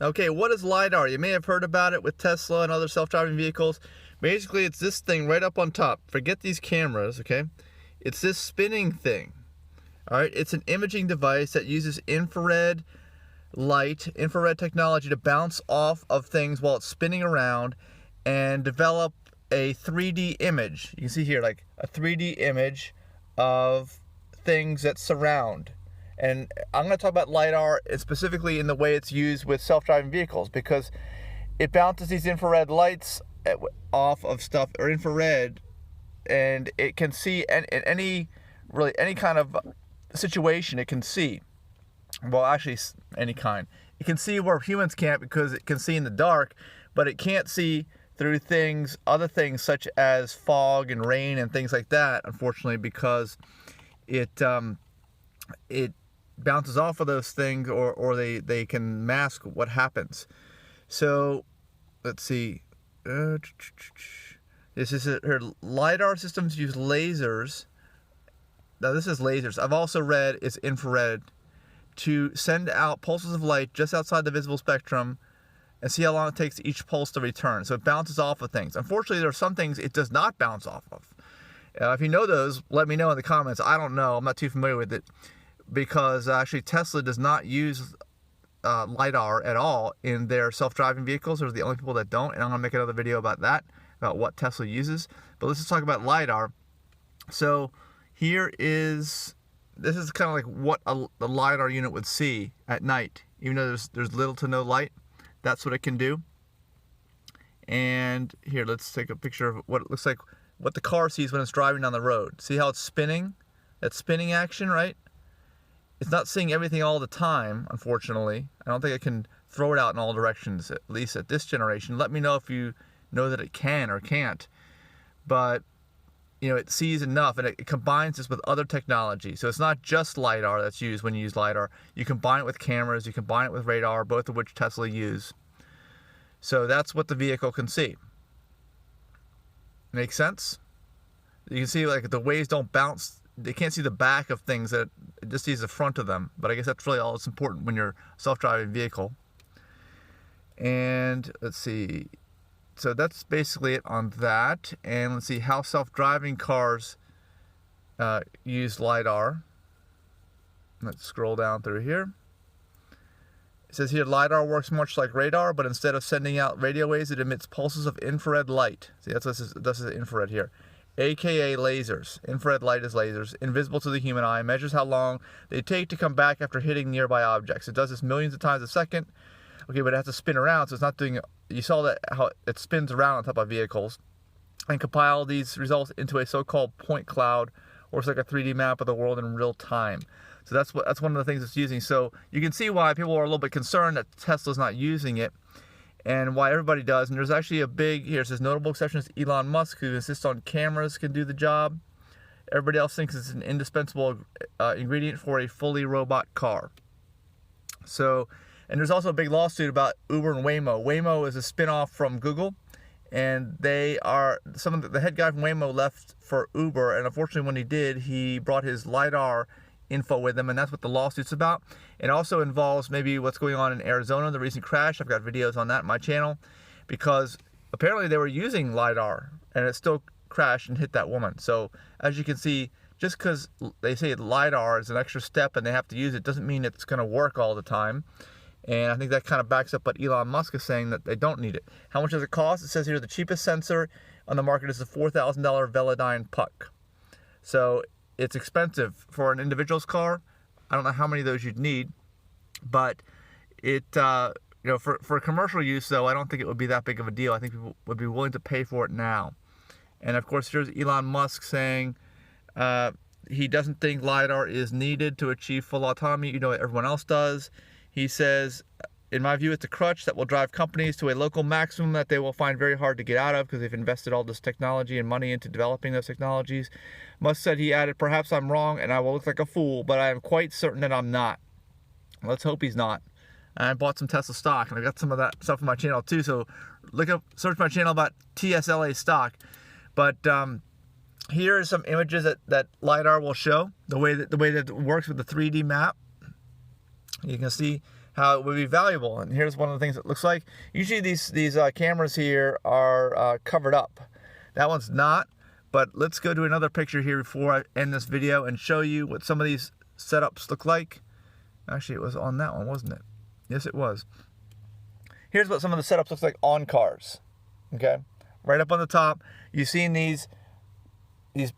Okay, what is LIDAR? You may have heard about it with Tesla and other self-driving vehicles. Basically, it's this thing right up on top. Forget these cameras, okay? It's this spinning thing. All right, it's an imaging device that uses infrared light, infrared technology to bounce off of things while it's spinning around and develop a 3D image. You can see here, like a 3D image of things that surround. And I'm going to talk about LIDAR specifically in the way it's used with self-driving vehicles, because it bounces these infrared lights off of stuff, or infrared, and it can see any kind of situation. It can see, well, actually any kind. It can see where humans can't, because it can see in the dark, but it can't see through other things such as fog and rain and things like that, unfortunately, because it bounces off of those things, or they can mask what happens. So let's see, this is her LIDAR systems use lasers. Now this is lasers. I've also read it's infrared, to send out pulses of light just outside the visible spectrum and see how long it takes each pulse to return. So it bounces off of things. Unfortunately, there are some things it does not bounce off of. If you know those, let me know in the comments. I don't know. I'm not too familiar with it, because actually Tesla does not use LIDAR at all in their self-driving vehicles. They're the only people that don't, and I'm going to make another video about that, about what Tesla uses. But let's just talk about LIDAR. So here is, this is kind of like what the LIDAR unit would see at night. Even though there's little to no light, that's what it can do. And here, let's take a picture of what it looks like, what the car sees when it's driving down the road. See how it's spinning? That spinning action, right? It's not seeing everything all the time, unfortunately. I don't think it can throw it out in all directions, at least at this generation. Let me know if you know that it can or can't. But, you know, it sees enough, and it combines this with other technology. So it's not just LIDAR that's used when you use LIDAR. You combine it with cameras, you combine it with radar, both of which Tesla use. So that's what the vehicle can see. Make sense? You can see, like, the waves don't bounce. They can't see the back of things, that it just sees the front of them. But I guess that's really all that's important when you're a self-driving vehicle. And let's see. So that's basically it on that. And let's see how self-driving cars use LIDAR. Let's scroll down through here. It says here, LIDAR works much like radar, but instead of sending out radio waves, it emits pulses of infrared light. See, that's what this is infrared here. AKA lasers. Infrared light is lasers, invisible to the human eye, measures how long they take to come back after hitting nearby objects. It does this millions of times a second. Okay, but it has to spin around, so it's not doing, you saw that how it spins around on top of vehicles, and compile these results into a so-called point cloud, or it's like a 3D map of the world in real time. So that's one of the things it's using. So you can see why people are a little bit concerned that Tesla's not using it, and why everybody does. And there's actually a big, here it says, notable exception is Elon Musk, who insists on cameras can do the job. Everybody else thinks it's an indispensable ingredient for a fully robot car. So, and there's also a big lawsuit about Uber and Waymo. Waymo is a spin-off from Google, and they are, the head guy from Waymo left for Uber, and unfortunately when he did, he brought his LIDAR info with them, and that's what the lawsuit's about. It also involves maybe what's going on in Arizona, the recent crash. I've got videos on that on my channel, because apparently they were using LIDAR and it still crashed and hit that woman. So as you can see, just because they say LIDAR is an extra step and they have to use it, doesn't mean it's going to work all the time. And I think that kind of backs up what Elon Musk is saying, that they don't need it. How much does it cost? It says here the cheapest sensor on the market is the $4,000 Velodyne Puck. So it's expensive for an individual's car. I don't know how many of those you'd need, but it, you know, for commercial use though, I don't think it would be that big of a deal. I think people would be willing to pay for it now. And of course, here's Elon Musk saying he doesn't think LIDAR is needed to achieve full autonomy. You know, everyone else does. He says, in my view, it's a crutch that will drive companies to a local maximum that they will find very hard to get out of, because they've invested all this technology and money into developing those technologies. Musk said, he added, perhaps I'm wrong and I will look like a fool, but I am quite certain that I'm not. Let's hope he's not. I bought some Tesla stock, and I got some of that stuff on my channel too, so search my channel about TSLA stock. But here are some images that LIDAR will show, the way that it works with the 3D map. You can see how it would be valuable. And here's one of the things it looks like. Usually these cameras here are covered up. That one's not, but let's go to another picture here before I end this video and show you what some of these setups look like. Actually, it was on that one, wasn't it? Yes, it was. Here's what some of the setups looks like on cars. Okay, right up on the top, you've seen these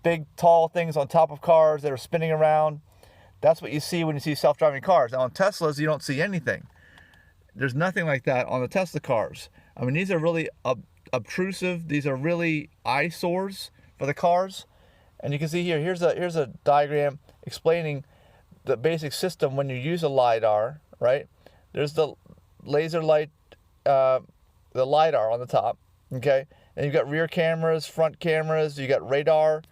big tall things on top of cars that are spinning around. That's what you see when you see self-driving cars. Now on Teslas, you don't see anything. There's nothing like that on the Tesla cars. I mean, these are really obtrusive. These are really eyesores for the cars. And you can see here, here's a diagram explaining the basic system when you use a LIDAR, right? There's the laser light, the LIDAR on the top, okay? And you've got rear cameras, front cameras, you got radar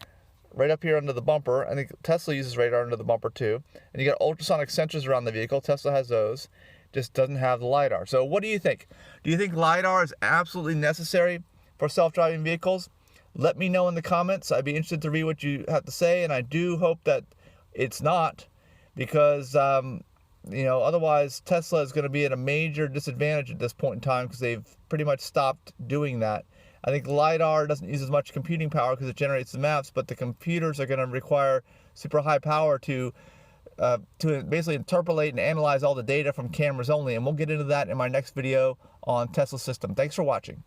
right up here under the bumper. I think Tesla uses radar under the bumper too. And you got ultrasonic sensors around the vehicle. Tesla has those, just doesn't have the LIDAR. So what do you think? Do you think LIDAR is absolutely necessary for self-driving vehicles? Let me know in the comments. I'd be interested to read what you have to say, and I do hope that it's not, because you know, otherwise Tesla is going to be at a major disadvantage at this point in time, because they've pretty much stopped doing that. I think LIDAR doesn't use as much computing power because it generates the maps, but the computers are going to require super high power to basically interpolate and analyze all the data from cameras only, and we'll get into that in my next video on Tesla system. Thanks for watching.